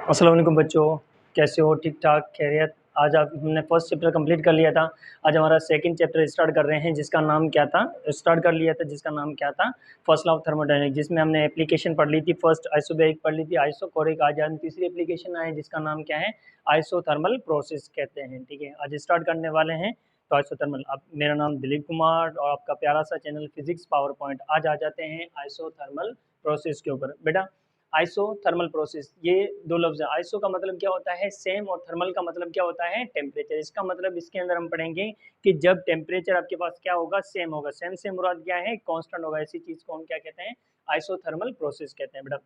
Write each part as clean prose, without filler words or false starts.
अस्सलाम वालेकुम बच्चों, कैसे हो? ठीक ठाक, खैरियत। आज आप हमने फर्स्ट चैप्टर कंप्लीट कर लिया था। आज हमारा सेकंड चैप्टर स्टार्ट कर रहे हैं जिसका नाम क्या था, स्टार्ट कर लिया था जिसका नाम क्या था, फर्स्ट लॉ ऑफ थर्मोडायनेमिक्स, जिसमें हमने एप्लीकेशन पढ़ ली थी। फर्स्ट आइसोबैरिक पढ़ ली थी, आइसोकोरिक। आज हम तीसरी एप्लीकेशन आए जिसका नाम क्या है, आइसोथर्मल प्रोसेस कहते हैं। ठीक है, आज स्टार्ट करने वाले हैं तो आइसोथर्मल। अब मेरा नाम दिलीप कुमार और आपका प्यारा सा चैनल फिजिक्स पावर पॉइंट। आज आ जाते हैं आइसोथर्मल प्रोसेस के ऊपर। बेटा आइसोथर्मल प्रोसेस, ये दो लफ्ज है। आइसो का मतलब क्या होता है, सेम, और थर्मल का मतलब क्या होता है, टेम्परेचर। इसका मतलब इसके अंदर हम पढ़ेंगे कि जब टेम्परेचर आपके पास क्या होगा, सेम होगा। सेम से मुराद क्या है, कांस्टेंट होगा। ऐसी चीज को हम क्या कहते हैं, आइसोथर्मल प्रोसेस कहते हैं बेटा।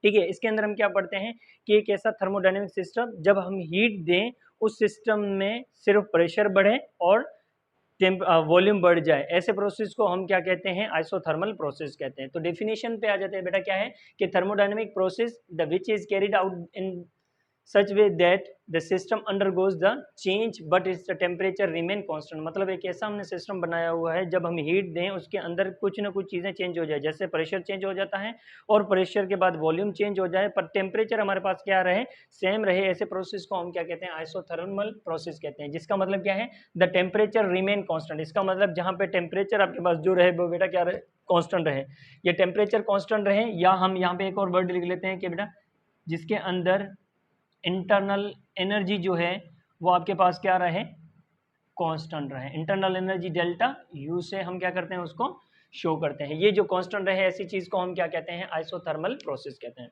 ठीक है, इसके अंदर हम क्या पढ़ते हैं कि एक ऐसा थर्मोडायनेमिक सिस्टम, जब हम हीट दें उस सिस्टम में सिर्फ प्रेशर बढ़े और वॉल्यूम बढ़ जाए, ऐसे प्रोसेस को हम क्या कहते हैं, आइसोथर्मल प्रोसेस कहते हैं। तो डेफिनेशन पे आ जाते हैं बेटा। क्या है कि thermodynamic process the which is carried out in such way that the system undergoes the change but it's the temperature remain constant. मतलब एक ऐसा हमने सिस्टम बनाया हुआ है, जब हम हीट दें उसके अंदर कुछ ना कुछ चीज़ें चेंज हो जाए। जैसे प्रेशर चेंज हो जाता है और प्रेशर के बाद वॉल्यूम चेंज हो जाए, पर टेम्परेचर हमारे पास क्या रहे, सेम रहे। ऐसे प्रोसेस को हम क्या कहते हैं, आइसोथर्मल प्रोसेस कहते हैं। जिसका मतलब क्या है, द टेम्परेचर रिमेन कांस्टेंट। इसका मतलब जहाँ पे टेम्परेचर आपके पास जो रहे वो बेटा क्या रहे, कांस्टेंट रहे। ये टेम्परेचर कांस्टेंट रहे, या हम यहाँ पे एक और वर्ड लिख लेते हैं कि बेटा जिसके अंदर इंटरनल एनर्जी जो है वो आपके पास क्या रहे, कांस्टेंट रहे। इंटरनल एनर्जी डेल्टा यू से हम क्या करते हैं, उसको शो करते हैं। ये जो कांस्टेंट रहे, ऐसी चीज को हम क्या कहते हैं, आइसोथर्मल प्रोसेस कहते हैं।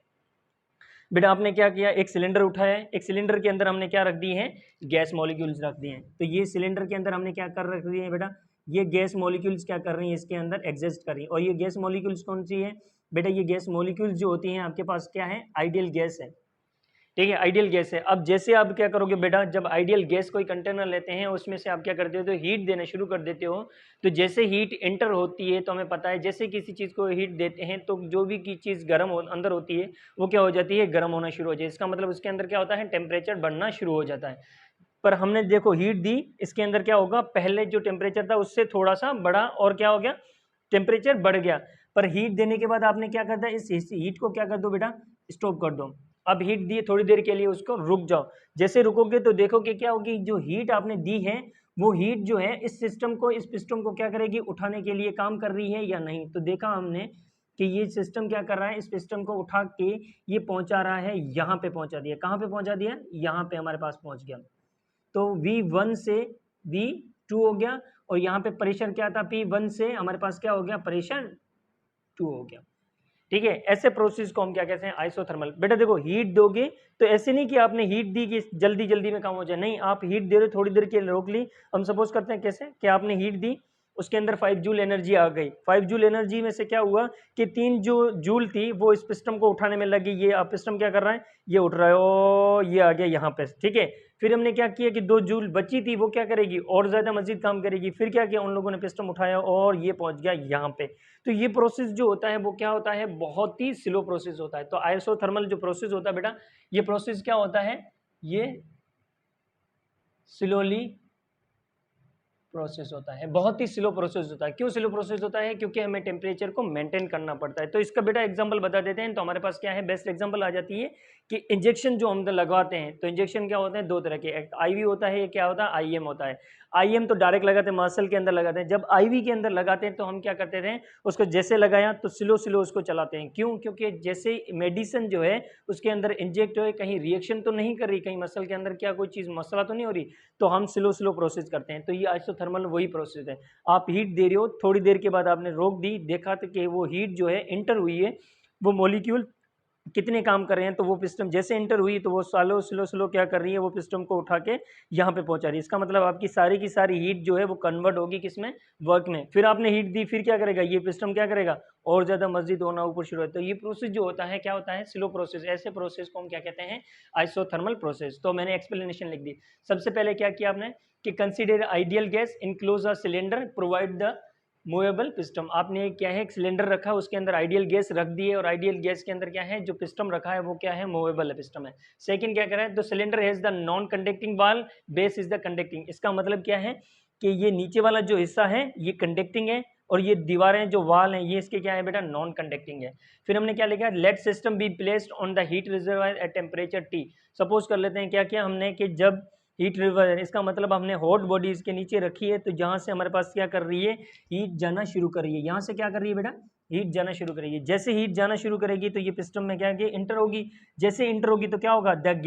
बेटा आपने क्या किया, एक सिलेंडर उठाया है, एक सिलेंडर के अंदर हमने क्या रख दी है, गैस मॉलिक्यूल्स रख दिए हैं। तो ये सिलेंडर के अंदर हमने क्या कर रख दिए हैं बेटा, ये गैस मॉलिक्यूल्स क्या कर रही हैं, इसके अंदर एग्जिस्ट कर रही है। और ये गैस मॉलिक्यूल्स कौन सी है बेटा, ये गैस मॉलिक्यूल्स जो होती हैं आपके पास क्या है, आइडियल गैस है। ठीक है, आइडियल गैस है। अब जैसे आप क्या करोगे बेटा, जब आइडियल गैस कोई कंटेनर लेते हैं, उसमें से आप क्या करते हो, तो हीट देना शुरू कर देते हो। तो जैसे हीट एंटर होती है, तो हमें पता है जैसे किसी चीज़ को हीट देते हैं तो जो भी की चीज़ गर्म अंदर होती है वो क्या हो जाती है, गर्म होना शुरू हो जाए। इसका मतलब उसके अंदर क्या होता है, टेम्परेचर बढ़ना शुरू हो जाता है। पर हमने देखो हीट दी, इसके अंदर क्या होगा, पहले जो टेम्परेचर था उससे थोड़ा सा बढ़ा और क्या हो गया, टेम्परेचर बढ़ गया। पर हीट देने के बाद आपने क्या करता है, इस हीट को क्या कर दो बेटा, स्टॉप कर दो। अब हीट दी थोड़ी देर के लिए, उसको रुक जाओ। जैसे रुकोगे तो देखो कि क्या होगी, जो हीट आपने दी है वो हीट जो है इस सिस्टम को, इस पिस्टन को क्या करेगी, उठाने के लिए काम कर रही है या नहीं। तो देखा हमने कि ये सिस्टम क्या कर रहा है, इस पिस्टन को उठा के ये पहुंचा रहा है, यहाँ पे पहुंचा दिया। कहाँ पे पहुंचा दिया, यहाँ पे हमारे पास पहुंच गया। तो V1 से V2 हो गया, और यहाँ पे प्रेशर क्या था, P1 से हमारे पास क्या हो गया, प्रेशर 2 हो गया। ठीक है, ऐसे प्रोसेस को हम क्या कहते हैं, आइसोथर्मल। बेटा देखो हीट दोगे तो ऐसे नहीं कि आपने हीट दी कि जल्दी जल्दी में काम हो जाए, नहीं, आप हीट दे रहे हो, थोड़ी देर के लिए रोक ली। हम सपोज करते हैं कैसे कि आपने हीट दी, उसके अंदर 5 जूल एनर्जी आ गई। 5 जूल एनर्जी में से क्या हुआ कि 3 जो जूल थी वो इस पिस्टन को उठाने में लगी। ये आप पिस्टन क्या कर रहा है, ये उठ रहा है, ओ ये आ गया यहाँ पे। ठीक है, फिर हमने क्या किया कि 2 जूल बची थी, वो क्या करेगी, और ज्यादा मजीद काम करेगी। फिर क्या किया, उन लोगों ने पिस्टन उठाया और ये पहुंच गया यहाँ पे। तो ये प्रोसेस जो होता है वो क्या होता है, बहुत ही स्लो प्रोसेस होता है। तो आइसोथर्मल जो प्रोसेस होता है बेटा, ये प्रोसेस क्या होता है, ये स्लोली प्रोसेस होता है, बहुत ही स्लो प्रोसेस होता है। क्यों स्लो प्रोसेस होता है, क्योंकि हमें टेम्परेचर को मेंटेन करना पड़ता है। तो इसका बेटा एग्जांपल बता देते हैं। तो हमारे पास क्या है, बेस्ट एग्जांपल आ जाती है कि इंजेक्शन जो हम लगवाते हैं, तो इंजेक्शन क्या होते हैं, दो तरह के, एक आईवी होता है, एक क्या होता है, आईएम होता है। आईएम तो डायरेक्ट लगाते हैं, मसल के अंदर लगाते हैं। जब आईवी के अंदर लगाते हैं तो हम क्या करते थे, उसको जैसे लगाया तो स्लो स्लो उसको चलाते हैं। क्यों, क्योंकि जैसे मेडिसिन जो है उसके अंदर इंजेक्ट हो, कहीं रिएक्शन तो नहीं कर रही, कहीं मसल के अंदर क्या कोई चीज मसला तो नहीं हो रही, तो हम स्लो स्लो प्रोसेस करते हैं। तो ये आइसोथर्मल वही प्रोसेस है। आप हीट दे रहे हो, थोड़ी देर के बाद आपने रोक दी, देखा तो कि वो हीट जो है इंटर हुई है, वो मॉलिक्यूल कितने काम कर रहे हैं। तो वो पिस्टन जैसे इंटर हुई तो वो स्लो स्लो स्लो क्या कर रही है, वो पिस्टन को उठा के यहाँ पे पहुंचा रही है। इसका मतलब आपकी सारी की सारी हीट जो है वो कन्वर्ट होगी किसमें, वर्क में। फिर आपने हीट दी, फिर क्या करेगा, ये पिस्टन क्या करेगा, और ज्यादा मस्जिद होना ऊपर शुरू होता है। तो ये प्रोसेस जो होता है क्या होता है, स्लो प्रोसेस। ऐसे प्रोसेस को हम क्या कहते हैं, आइसोथर्मल प्रोसेस। तो मैंने एक्सप्लेनेशन लिख दी। सबसे पहले क्या किया आपने कि consider ideal gas enclose a cylinder provide the movable piston. आपने क्या है, एक सिलेंडर रखा, उसके अंदर आइडियल गैस रख दी है, और आइडियल गैस के अंदर क्या है, जो पिस्टम रखा है वो क्या है, मूवेबल पिस्टम है। सेकंड क्या कर रहा है, the cylinder has the non conducting wall, base is the conducting. इसका मतलब क्या है कि ये नीचे वाला जो हिस्सा है ये कंडक्टिंग है, और ये दीवारें जो वाल हैं ये इसके क्या है बेटा, नॉन कंडक्टिंग है। फिर हमने क्या लिखा है, let system be placed on the heat reservoir at temperature T. Suppose कर लेते हैं क्या किया हमने कि जब हीट रिजर्वायर, इसका मतलब हमने हॉट बॉडी इसके नीचे रखी है, तो जहाँ से हमारे पास क्या कर रही है, हीट जाना शुरू कर रही है, यहाँ से क्या कर रही है बेटा, हीट जाना शुरू करेगी। जैसे हीट जाना शुरू करेगी तो ये पिस्टन में क्या है, इंटर होगी। जैसे इंटर होगी तो क्या होगा, the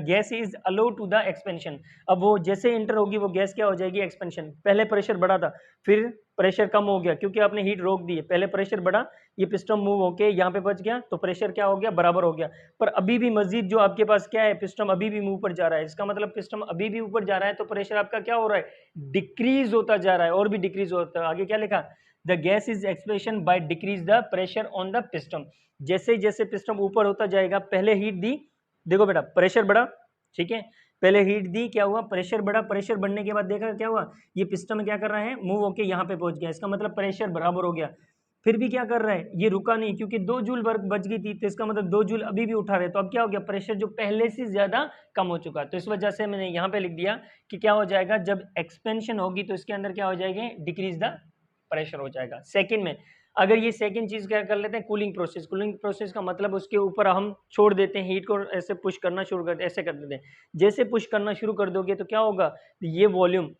gas is allow to the expansion. अब वो जैसे इंटर होगी वो गैस क्या हो जाएगी, एक्सपेंशन। पहले प्रेशर बढ़ा था, फिर प्रेशर कम हो गया क्योंकि आपने हीट रोक दी है। पहले प्रेशर बढ़ा, ये पिस्टन मूव होके यहाँ पे बच गया, तो प्रेशर क्या हो गया, बराबर हो गया। पर अभी भी मजीद जो आपके पास क्या है, पिस्टन अभी भी ऊपर जा रहा है। इसका मतलब पिस्टन अभी भी ऊपर जा रहा है, तो प्रेशर आपका क्या हो रहा है, डिक्रीज होता जा रहा है, और भी डिक्रीज होता है। आगे क्या लिखा, the gas is expansion by decrease the pressure on the piston. जैसे जैसे पिस्टन ऊपर होता जाएगा, पहले हीट दी, देखो बेटा प्रेशर बढ़ा, ठीक है, पहले हीट दी, क्या हुआ, प्रेशर बढ़ा। प्रेशर बढ़ने के बाद देखा क्या हुआ, ये पिस्टन में क्या कर रहा है, मूव होके यहाँ पे पहुंच गया। इसका मतलब प्रेशर बराबर हो गया। फिर भी क्या कर रहा है, ये रुका नहीं, क्योंकि 2 जूल वर्क बच गई थी, तो इसका मतलब 2 जूल अभी भी उठा रहे। तो अब क्या हो गया, प्रेशर जो पहले से ज्यादा कम हो चुका है। तो इस वजह से मैंने यहाँ पे लिख दिया कि क्या हो जाएगा, जब एक्सपेंशन होगी तो इसके अंदर क्या हो जाएगी, डिक्रीज द प्रेशर हो जाएगा। सेकंड में अगर ये सेकंड चीज क्या कर लेते हैं, कूलिंग प्रोसेस। कूलिंग प्रोसेस का मतलब उसके ऊपर हम छोड़ देते हैं हीट को, ऐसे पुश करना शुरू करते, ऐसे कर देते हैं। जैसे पुश करना शुरू कर दोगे तो क्या होगा, ये वॉल्यूम,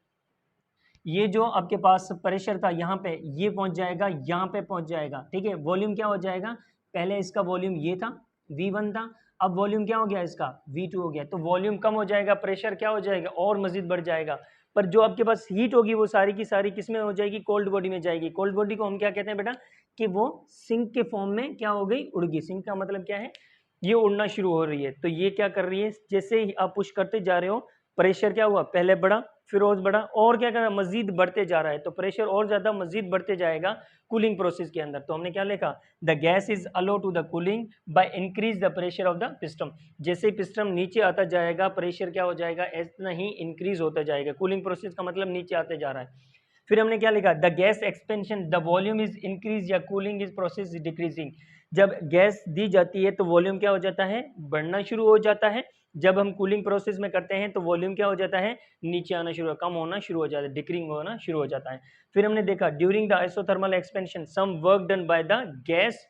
ये जो आपके पास प्रेशर था यहाँ पे, ये पहुंच जाएगा, यहाँ पे पहुंच जाएगा, ठीक है। वॉल्यूम क्या हो जाएगा, पहले इसका वॉल्यूम ये था, V1 था, अब वॉल्यूम क्या हो गया इसका, V2 हो गया। तो वॉल्यूम कम हो जाएगा, प्रेशर क्या हो जाएगा, और मजीद बढ़ जाएगा। पर जो आपके पास हीट होगी वो सारी की सारी किस में हो जाएगी, कोल्ड बॉडी में जाएगी। कोल्ड बॉडी को हम क्या कहते हैं बेटा, कि वो सिंक के फॉर्म में क्या हो गई, उड़ गई। सिंक का मतलब क्या है, ये उड़ना शुरू हो रही है। तो ये क्या कर रही है, जैसे ही आप पुश करते जा रहे हो, प्रेशर क्या हुआ, पहले बढ़ा, फिर और बढ़ा, और क्या कर रहा है, मजीद बढ़ते जा रहा है। तो प्रेशर और ज्यादा मजीद बढ़ते जाएगा कूलिंग प्रोसेस के अंदर। तो हमने क्या लिखा, the gas is allow to the cooling by increase the pressure of the piston. जैसे पिस्टन नीचे आता जाएगा, प्रेशर क्या हो जाएगा, इतना ही इंक्रीज होता जाएगा। कूलिंग प्रोसेस का मतलब नीचे आते जा रहा है। फिर हमने क्या लिखा, the gas expansion, the volume is increase या cooling is process is decreasing. जब गैस दी जाती है तो वॉल्यूम क्या हो जाता है, बढ़ना शुरू हो जाता है। जब हम कूलिंग प्रोसेस में करते हैं तो वॉल्यूम क्या हो जाता है, नीचे आना शुरू, कम होना शुरू हो जाता है, डिक्रीजिंग होना शुरू हो जाता है। फिर हमने देखा, during the isothermal expansion some work done by the gas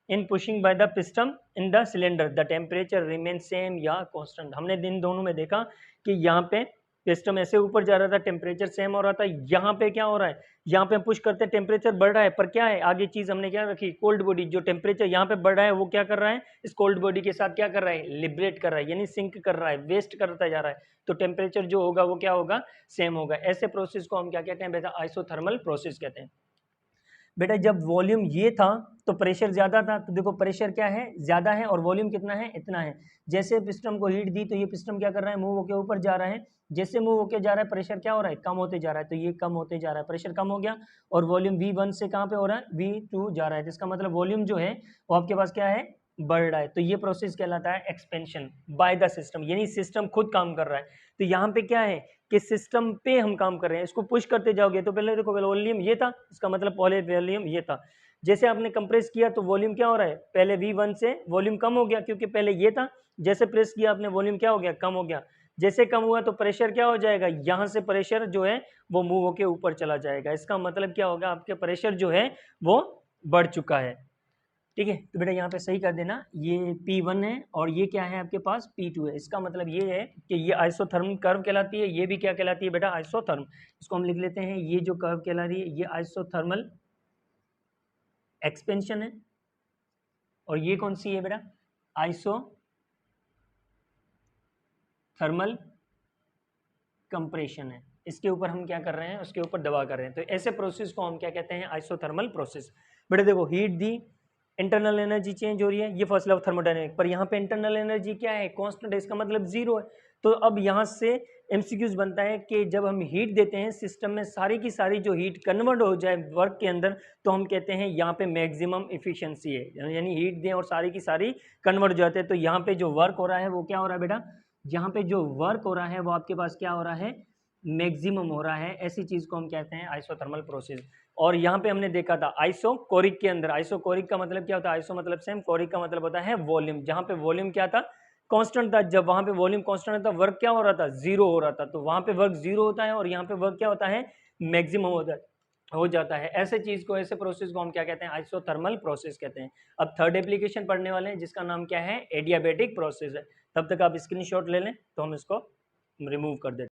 in pushing by the piston in the cylinder, the temperature remain same या कांस्टेंट। हमने इन दोनों में देखा कि यहाँ पे पिस्टन ऐसे ऊपर जा रहा था, टेम्परेचर सेम हो रहा था। यहाँ पे क्या हो रहा है, यहाँ पे पुश करते टेम्परेचर बढ़ रहा है, पर क्या है, आगे चीज हमने क्या रखी, कोल्ड बॉडी। जो टेम्परेचर यहाँ पे बढ़ रहा है वो क्या कर रहा है, इस कोल्ड बॉडी के साथ क्या कर रहा है, लिबरेट कर रहा है, यानी सिंक कर रहा है, वेस्ट करता जा रहा है। तो टेम्परेचर जो होगा वो क्या होगा, सेम होगा। ऐसे प्रोसेस को हम क्या कहते हैं बेटा, आइसोथर्मल प्रोसेस कहते हैं। बेटा जब वॉल्यूम ये था तो प्रेशर ज्यादा था, तो देखो प्रेशर क्या है, ज्यादा है, और वॉल्यूम कितना है, इतना है। जैसे पिस्टन को हीट दी तो ये पिस्टन क्या कर रहा है, मूव होके ऊपर जा रहा है। जैसे मूव होके जा रहा है, प्रेशर क्या हो रहा है, कम होते जा रहा है। तो ये कम होते जा रहा है, प्रेशर कम हो गया, और वॉल्यूम V1 से कहाँ पे हो रहा है, V2 जा रहा है। जिसका मतलब वॉल्यूम जो है वो आपके पास क्या है, बढ़ रहा है। तो ये प्रोसेस कहलाता है एक्सपेंशन बाय द सिस्टम, यानी सिस्टम खुद काम कर रहा है। तो यहाँ पे क्या है कि सिस्टम पे हम काम कर रहे हैं। इसको पुश करते जाओगे तो पहले देखो वॉल्यूम ये था, इसका मतलब पहले वॉल्यूम ये था। जैसे आपने कंप्रेस किया तो वॉल्यूम क्या हो रहा है, पहले V1 से वॉल्यूम कम हो गया क्योंकि पहले ये था। जैसे प्रेस किया आपने, वॉल्यूम क्या हो गया, कम हो गया। जैसे कम हुआ तो प्रेशर क्या हो जाएगा, यहाँ से प्रेशर जो है वो मूव होके ऊपर चला जाएगा। इसका मतलब क्या होगा, आपके प्रेशर जो है वो बढ़ चुका है। ठीक है, तो बेटा यहाँ पे सही कर देना, ये P1 है और ये क्या है आपके पास, P2 है। इसका मतलब ये है कि ये आइसोथर्मल कर्व कहलाती है, ये भी क्या कहलाती है बेटा, आइसोथर्म। इसको हम लिख लेते हैं, ये जो कर्व कहला रही है ये आइसोथर्मल एक्सपेंशन है, और ये कौन सी है बेटा, आइसोथर्मल कंप्रेशन है। इसके ऊपर हम क्या कर रहे हैं, उसके ऊपर दबा कर रहे हैं। तो ऐसे प्रोसेस को हम क्या कहते हैं, आइसोथर्मल प्रोसेस। बेटा देखो हीट दी, इंटरनल एनर्जी चेंज हो रही है, ये फर्स्ट लॉ ऑफ थर्मोडायनेमिक्स। पर यहाँ पे इंटरनल एनर्जी क्या है, कांस्टेंट है, इसका मतलब जीरो है। तो अब यहाँ से एमसीक्यूज बनता है कि जब हम हीट देते हैं सिस्टम में, सारी की सारी जो हीट कन्वर्ट हो जाए वर्क के अंदर, तो हम कहते हैं यहाँ पे मैक्सिमम इफिशियंसी है। यानी हीट दें और सारी की सारी कन्वर्ट हो जाते हैं, तो यहाँ पे जो वर्क हो रहा है वो क्या हो रहा है बेटा, यहाँ पे जो वर्क हो रहा है वो आपके पास क्या हो रहा है, मैक्सिमम हो रहा है। ऐसी चीज को हम कहते हैं आइसोथर्मल प्रोसेस। और यहाँ पे हमने देखा था आइसोकोरिक के अंदर, आइसोकोरिक का मतलब क्या होता है, आइसो मतलब सेम, कोरिक का मतलब होता है वॉल्यूम। जहाँ पे वॉल्यूम क्या था, कांस्टेंट था। जब वहां पे वॉल्यूम कांस्टेंट था, वर्क क्या हो रहा था, जीरो हो रहा था। तो वहां पे वर्क जीरो होता है और यहाँ पे वर्क क्या होता है, मैक्सिमम होता है। हो जाता है। ऐसे चीज़ को, ऐसे प्रोसेस को हम क्या कहते हैं, आइसोथर्मल प्रोसेस कहते हैं। अब थर्ड एप्लीकेशन पढ़ने वाले हैं जिसका नाम क्या है, एडियाबेटिक प्रोसेस है। तब तक आप स्क्रीनशॉट ले लें तो हम इसको रिमूव कर देते हैं।